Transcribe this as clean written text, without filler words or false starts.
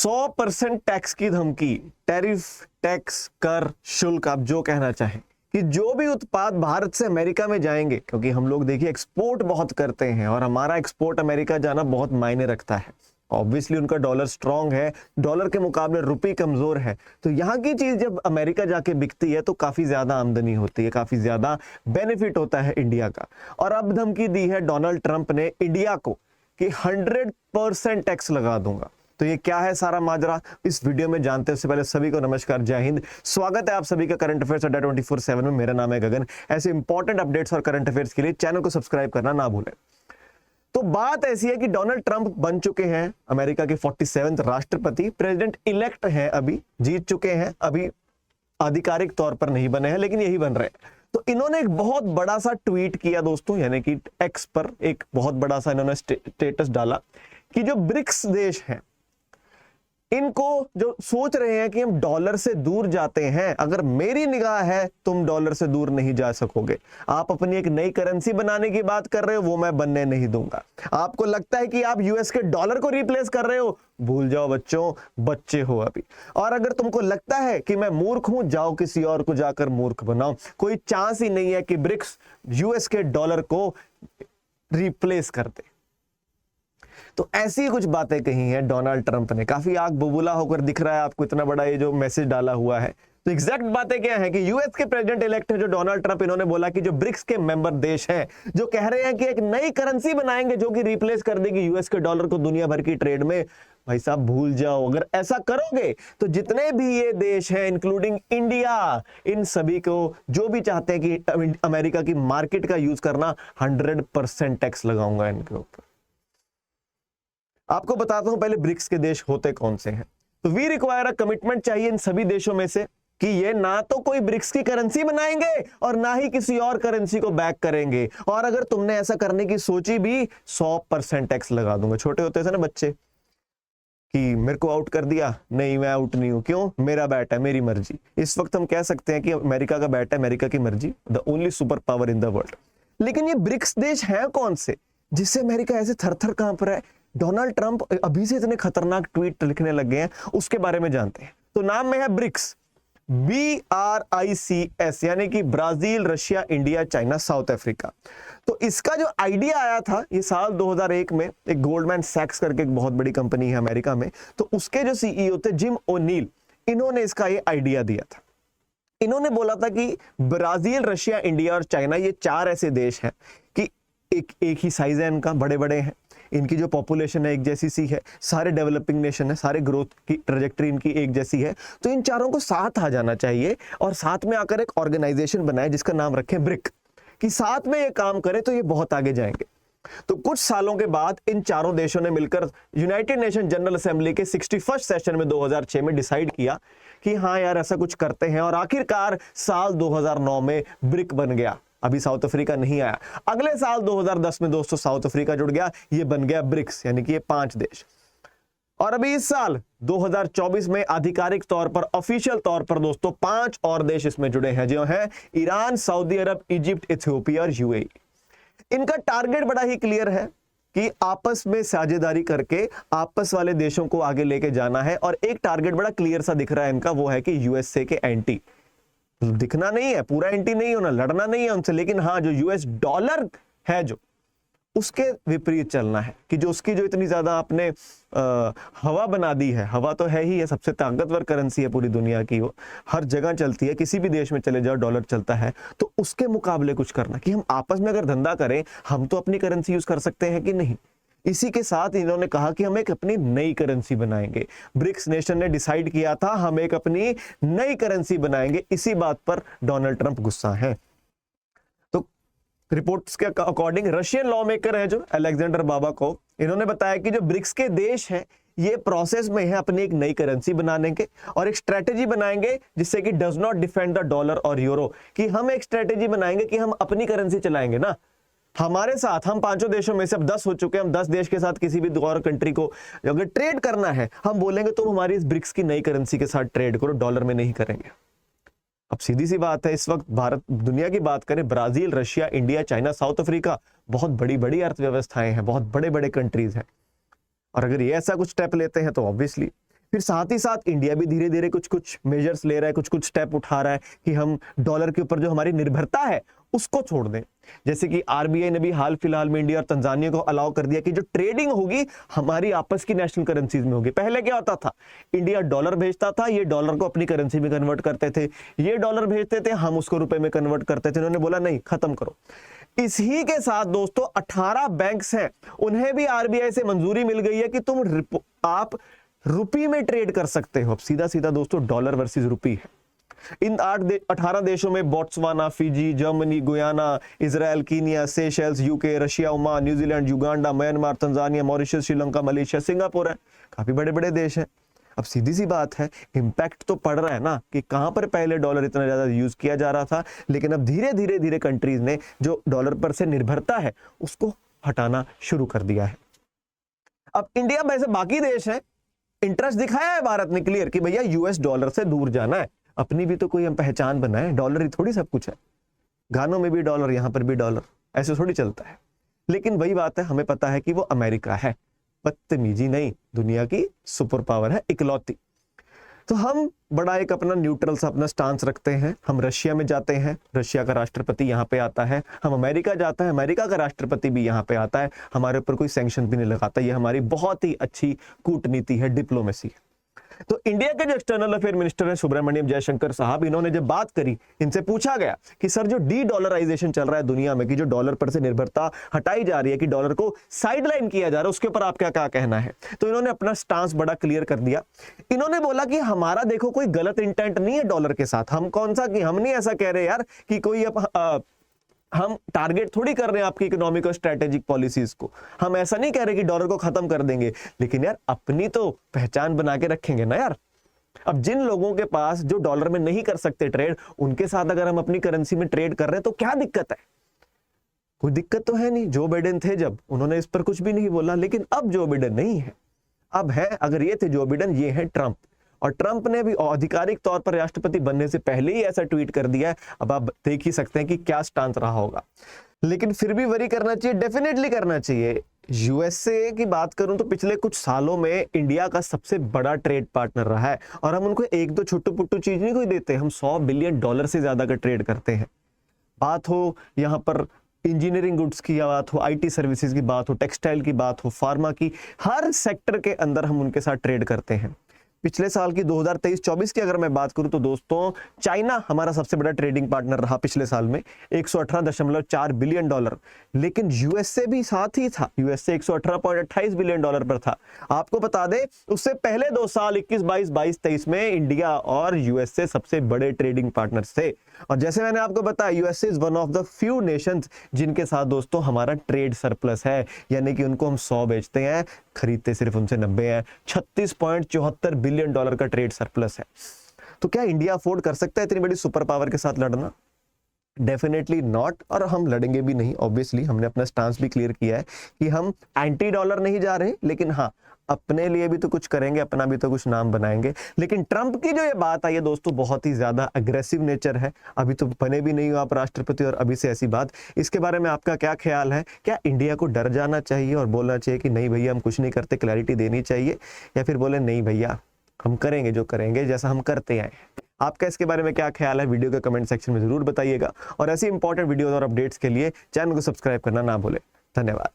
100% tax की धमकी, tariff, tax, कर, शुल्क, आप जो कहना चाहें, कि जो भी उत्पाद भारत से अमेरिका में जाएंगे, क्योंकि हम लोग देखिए एक्सपोर्ट बहुत करते हैं और हमारा एक्सपोर्ट अमेरिका जाना बहुत मायने रखता है। ऑब्वियसली उनका डॉलर स्ट्रांग है, डॉलर के मुकाबले रुपये कमजोर है, तो यहाँ की चीज जब अमेरिका जाके बिकती है तो काफी ज्यादा आमदनी होती है, काफी ज्यादा बेनिफिट होता है इंडिया का। और अब धमकी दी है डोनाल्ड ट्रंप ने इंडिया को कि 100% टैक्स लगा दूंगा। तो ये क्या है सारा माजरा, इस वीडियो में जानते हैं। उससे पहले सभी को नमस्कार, जय हिंद, स्वागत है आप सभी का करंट अफेयर्स अड्डा 24/7 में। मेरा नाम है गगन। ऐसे इंपॉर्टेंट अपडेट्स और करंट अफेयर्स के लिए चैनल को सब्सक्राइब करना ना भूलें। तो बात ऐसी है कि डोनाल्ड ट्रंप बन चुके हैं अमेरिका के 47वें राष्ट्रपति, प्रेसिडेंट इलेक्ट हैं, अभी जीत चुके हैं, अभी आधिकारिक तौर पर नहीं बने हैं लेकिन यही बन रहे हैं। तो इन्होंने एक बहुत बड़ा सा ट्वीट किया दोस्तों, यानी कि एक्स पर एक बहुत बड़ा सा इन्होंने स्टेटस डाला कि जो ब्रिक्स देश हैं, इनको जो सोच रहे हैं कि हम डॉलर से दूर जाते हैं, अगर मेरी निगाह है तुम डॉलर से दूर नहीं जा सकोगे। आप अपनी एक नई करेंसी बनाने की बात कर रहे हो, वो मैं बनने नहीं दूंगा। आपको लगता है कि आप यूएस के डॉलर को रिप्लेस कर रहे हो, भूल जाओ बच्चों, बच्चे हो अभी। और अगर तुमको लगता है कि मैं मूर्ख हूं, जाओ किसी और को जाकर मूर्ख बनाओ। कोई चांस ही नहीं है कि ब्रिक्स यूएस के डॉलर को रिप्लेस कर दे। तो ऐसी कुछ बातें कही हैं डोनाल्ड ट्रंप ने, काफी आग बबूला होकर दिख रहा है आपको, इतना बड़ा ये जो मैसेज डाला हुआ है। तो एग्जैक्ट बातें क्या है कि यूएस के प्रेसिडेंट इलेक्ट है जो डोनाल्ड ट्रंप, इन्होंने बोला कि जो ब्रिक्स के मेंबर देश हैं, जो कह रहे हैं कि एक नई करेंसी बनाएंगे जो कि रिप्लेस कर देगी यूएस के डॉलर को दुनिया भर की ट्रेड में, भाई साहब भूल जाओ। अगर ऐसा करोगे तो जितने भी ये देश हैं इंक्लूडिंग इंडिया, इन सभी को जो भी चाहते हैं कि अमेरिका की मार्केट का यूज करना, 100% टैक्स लगाऊंगा इनके ऊपर। आपको बताता हूं पहले ब्रिक्स के देश होते कौन से हैं। तो वी रिक्वायर अ कमिटमेंट चाहिए इन सभी देशों में से कि ये ना तो कोई ब्रिक्स की करेंसी बनाएंगे और ना ही किसी और करेंसी को बैक करेंगे, और अगर तुमने ऐसा करने की सोची भी 100% टैक्स लगा दूंगा। छोटे होते थे ना बच्चे कि मेरे को आउट कर दिया, नहीं मैं आउट नहीं हूं, क्यों, मेरा बैट है, मेरी मर्जी। इस वक्त हम कह सकते हैं कि अमेरिका का बैट है, अमेरिका की मर्जी, the only super power in the world. लेकिन ये ब्रिक्स देश हैं कौन से जिससे अमेरिका ऐसे थर थर कांप रहा है? डोनाल्ड ट्रंप अभी से इतने खतरनाक ट्वीट लिखने लग गए हैं, उसके बारे में जानते हैं। तो नाम में है ब्रिक्स, BRICS, यानी कि Brazil, Russia, India, China, south Africa. तो इसका जो आइडिया आया था ये साल 2001 में, एक गोल्डमैन सैक्स करके एक बहुत बड़ी कंपनी है अमेरिका में, तो उसके जो सीईओ थे जिम ओनील, इन्होंने इसका ये आइडिया दिया था। इन्होंने बोला था कि ब्राजील, रशिया, इंडिया और चाइना, ये चार ऐसे देश हैं कि एक ही साइज है इनका, बड़े बड़े हैं, इनकी जो पॉपुलेशन है एक जैसी सी है, सारे डेवलपिंग नेशन है, सारे ग्रोथ की ट्रेजेक्टरी इनकी एक जैसी है। तो इन चारों को साथ आ जाना चाहिए और साथ में आकर एक ऑर्गेनाइजेशन बनाए जिसका नाम रखें ब्रिक, कि साथ में ये काम करें तो ये बहुत आगे जाएंगे। तो कुछ सालों के बाद इन चारों देशों ने मिलकर यूनाइटेड नेशन जनरल असेंबली के 61st सेशन में 2006 में डिसाइड किया कि हाँ यार ऐसा कुछ करते हैं, और आखिरकार साल 2009 में ब्रिक बन गया। अभी साउथ अफ्रीका नहीं आया, अगले साल 2010 में दोस्तों साउथ अफ्रीका जुड़ गया, ये बन गया ब्रिक्स, यानी कि ये 5 देश। और अभी इस साल 2024 में आधिकारिक तौर पर, ऑफिशियल तौर पर दोस्तों 5 और देश इसमें जुड़े हैं, जो हैं ईरान, सऊदी अरब, इजिप्ट, इथियोपिया और यूएई। इनका टारगेट बड़ा ही क्लियर है कि आपस में साझेदारी करके आपस वाले देशों को आगे लेके जाना है। और एक टारगेट बड़ा क्लियर सा दिख रहा है इनका, वो है कि यूएसए के एंटी दिखना नहीं है, पूरा एंटी नहीं होना, लड़ना नहीं है उनसे, लेकिन हाँ जो यूएस डॉलर है जो उसके विपरीत चलना है, कि जो उसकी जो इतनी ज्यादा आपने हवा बना दी है, हवा तो है ही है, सबसे ताकतवर करेंसी है पूरी दुनिया की, वो हर जगह चलती है, किसी भी देश में चले जाओ डॉलर चलता है। तो उसके मुकाबले कुछ करना कि हम आपस में अगर धंधा करें, हम तो अपनी करेंसी यूज कर सकते हैं कि नहीं। इसी के साथ इन्होंने कहा कि हम एक अपनी नई करेंसी बनाएंगे। ब्रिक्स नेशन ने डिसाइड किया था हम एक अपनी नई करेंसी बनाएंगे। इसी बात पर डोनाल्ड ट्रंप गुस्सा है। तो रिपोर्ट्स के अकॉर्डिंग रशियन लॉ मेकर है जो अलेक्जेंडर बाबाकोव, इन्होंने बताया कि जो ब्रिक्स के देश हैं ये प्रोसेस में है अपनी एक नई करेंसी बनाने के, और एक स्ट्रेटेजी बनाएंगे जिससे कि does not defend the dollar और यूरो, कि हम एक स्ट्रेटेजी बनाएंगे कि हम अपनी करेंसी चलाएंगे ना हमारे साथ। हम 5 देशों में से अब 10 हो चुके हैं, हम 10 देश के साथ किसी भी और कंट्री को अगर ट्रेड करना है, हम बोलेंगे तुम हमारी इस ब्रिक्स की नई करेंसी के साथ ट्रेड करो, डॉलर में नहीं करेंगे। अब सीधी सी बात है, इस वक्त भारत दुनिया की बात करें, Brazil, Russia, India, China, south Africa, बहुत बड़ी बड़ी अर्थव्यवस्थाएं हैं, बहुत बड़े बड़े कंट्रीज हैं। और अगर ये ऐसा कुछ स्टेप लेते हैं तो ऑब्वियसली फिर साथ ही साथ इंडिया भी धीरे धीरे कुछ कुछ मेजर्स ले रहा है, कुछ कुछ स्टेप उठा रहा है कि हम डॉलर के ऊपर जो हमारी निर्भरता है उसको छोड़ दें। जैसे कि आरबीआई ने भी हाल फिलहाल में इंडिया और तंजानिया को अलाउ कर दिया कि जो ट्रेडिंग होगी हमारी आपस की नेशनल करेंसीज में होगी। पहले क्या होता था, इंडिया डॉलर भेजता था, ये डॉलर को अपनी करेंसी में कन्वर्ट करते थे, ये डॉलर भेजते थे, हम उसको रुपए में कन्वर्ट करते थे। उन्होंने बोला नहीं, खत्म करो। इसी के साथ दोस्तों 18 बैंक्स हैं, उन्हें भी आरबीआई से मंजूरी मिल गई है कि आप रुपी में ट्रेड कर सकते हो। अब सीधा सीधा दोस्तों डॉलर वर्सेस रुपी है। इन 18 देशों में Botswana, Fiji, Germany, Guyana, Israel, Kenya, Seychelles, UK, Russia, Oman, New Zealand, Uganda, Myanmar, Tanzania, Mauritius, Sri Lanka, Malaysia, Singapore है। काफी बड़े बड़े देश हैं। अब सीधी सी बात है, इंपैक्ट तो पड़ रहा है ना कि कहां पर पहले डॉलर इतना ज्यादा यूज किया जा रहा था, लेकिन अब धीरे धीरे धीरे कंट्रीज ने जो डॉलर पर से निर्भरता है उसको हटाना शुरू कर दिया है। अब इंडिया में से बाकी देश है, इंटरेस्ट दिखाया है भारत ने क्लियर कि भैया यूएस डॉलर से दूर जाना है, अपनी भी तो कोई हम पहचान बनाए। डॉलर ही थोड़ी सब कुछ है, गानों में भी डॉलर, यहां पर भी डॉलर, ऐसे थोड़ी चलता है। लेकिन वही बात है, हमें पता है कि वो अमेरिका है, बदतमीजी नहीं, दुनिया की सुपर पावर है इकलौती। तो हम बड़ा एक अपना न्यूट्रल सा अपना स्टांस रखते हैं। हम रशिया में जाते हैं, रशिया का राष्ट्रपति यहाँ पे आता है। हम अमेरिका जाते हैं, अमेरिका का राष्ट्रपति भी यहाँ पे आता है। हमारे ऊपर कोई सैंक्शन भी नहीं लगाता। ये हमारी बहुत ही अच्छी कूटनीति है, डिप्लोमेसी है। तो इंडिया के जो एक्सटर्नल अफेयर मिनिस्टर हैं सुब्रमण्यम जयशंकर साहब, इन्होंने जब बात करी, इनसे पूछा गया कि सर जो डी डॉलराइजेशन चल रहा है दुनिया में, कि जो डॉलर पर से निर्भरता हटाई जा रही है, कि डॉलर को साइडलाइन किया जा रहा है, उसके ऊपर आपका क्या कहना है। तो इन्होंने अपना स्टांस बड़ा क्लियर कर दिया। इन्होंने बोला कि हमारा देखो कोई गलत इंटेंट नहीं है डॉलर के साथ। हम कौन सा, कि हम नहीं ऐसा कह रहे यार कि कोई हम टारगेट थोड़ी कर रहे हैं आपकी इकोनॉमिक और स्ट्रेटेजिक पॉलिसीज को। हम ऐसा नहीं कह रहे कि डॉलर को खत्म कर देंगे, लेकिन यार अपनी तो पहचान बना के रखेंगे ना यार। अब जिन लोगों के पास जो डॉलर में नहीं कर सकते ट्रेड, उनके साथ अगर हम अपनी करेंसी में ट्रेड कर रहे हैं तो क्या दिक्कत है? कोई दिक्कत तो है नहीं। जो बाइडेन थे जब, उन्होंने इस पर कुछ भी नहीं बोला, लेकिन अब जो बाइडेन नहीं है, अब है, अगर ये थे जो बाइडेन, ये है ट्रंप। और ट्रंप ने भी आधिकारिक तौर पर राष्ट्रपति बनने से पहले ही ऐसा ट्वीट कर दिया है। अब आप देख ही सकते हैं कि क्या स्टांस रहा होगा। लेकिन फिर भी वरी करना चाहिए, डेफिनेटली करना चाहिए। यूएसए की बात करूं तो पिछले कुछ सालों में इंडिया का सबसे बड़ा ट्रेड पार्टनर रहा है, और हम उनको एक दो छोटू पुट्टू चीज नहीं कोई देते, हम $100 बिलियन से ज्यादा का ट्रेड करते हैं। बात हो यहाँ पर इंजीनियरिंग गुड्स की बात हो, आईटी सर्विसेज की बात हो, टेक्सटाइल की बात हो, फार्मा की, हर सेक्टर के अंदर हम उनके साथ ट्रेड करते हैं। पिछले साल की 2023-24 की अगर मैं बात करूं तो दोस्तों चाइना हमारा सबसे बड़ा ट्रेडिंग पार्टनर रहा पिछले साल में, $118.4 बिलियन। लेकिन यूएसए भी साथ ही था, यूएसए $118.28 बिलियन पर था। आपको बता दें उससे पहले 2 साल 21-22, 22-23 में इंडिया और यूएसए सबसे बड़े ट्रेडिंग पार्टनर्स थे। और जैसे मैंने आपको बताया, USA is one of the few Nations जिनके साथ दोस्तों हमारा ट्रेड सरप्लस है, यानी कि उनको हम 100 बेचते हैं, खरीदते सिर्फ उनसे 90 हैं। $36.74 बिलियन का ट्रेड सरप्लस है। तो क्या इंडिया अफोर्ड कर सकता है इतनी बड़ी सुपर पावर के साथ लड़ना? डेफिनेटली नॉट, और हम लड़ेंगे भी नहीं। ऑब्वियसली हमने अपना स्टांस भी क्लियर किया है कि हम एंटी डॉलर नहीं जा रहे, लेकिन हाँ अपने लिए भी तो कुछ करेंगे, अपना भी तो कुछ नाम बनाएंगे। लेकिन ट्रंप की जो ये बात आई है दोस्तों, बहुत ही ज्यादा अग्रेसिव नेचर है। अभी तो बने भी नहीं हो आप राष्ट्रपति और अभी से ऐसी बात, इसके बारे में आपका क्या ख्याल है? क्या इंडिया को डर जाना चाहिए और बोलना चाहिए कि नहीं भैया हम कुछ नहीं करते, क्लैरिटी देनी चाहिए, या फिर बोले नहीं भैया हम करेंगे जो करेंगे जैसा हम करते आए? आपका इसके बारे में क्या ख्याल है? वीडियो के कमेंट सेक्शन में जरूर बताइएगा, और ऐसी इंपॉर्टेंट वीडियोस और अपडेट्स के लिए चैनल को सब्सक्राइब करना ना भूलें। धन्यवाद।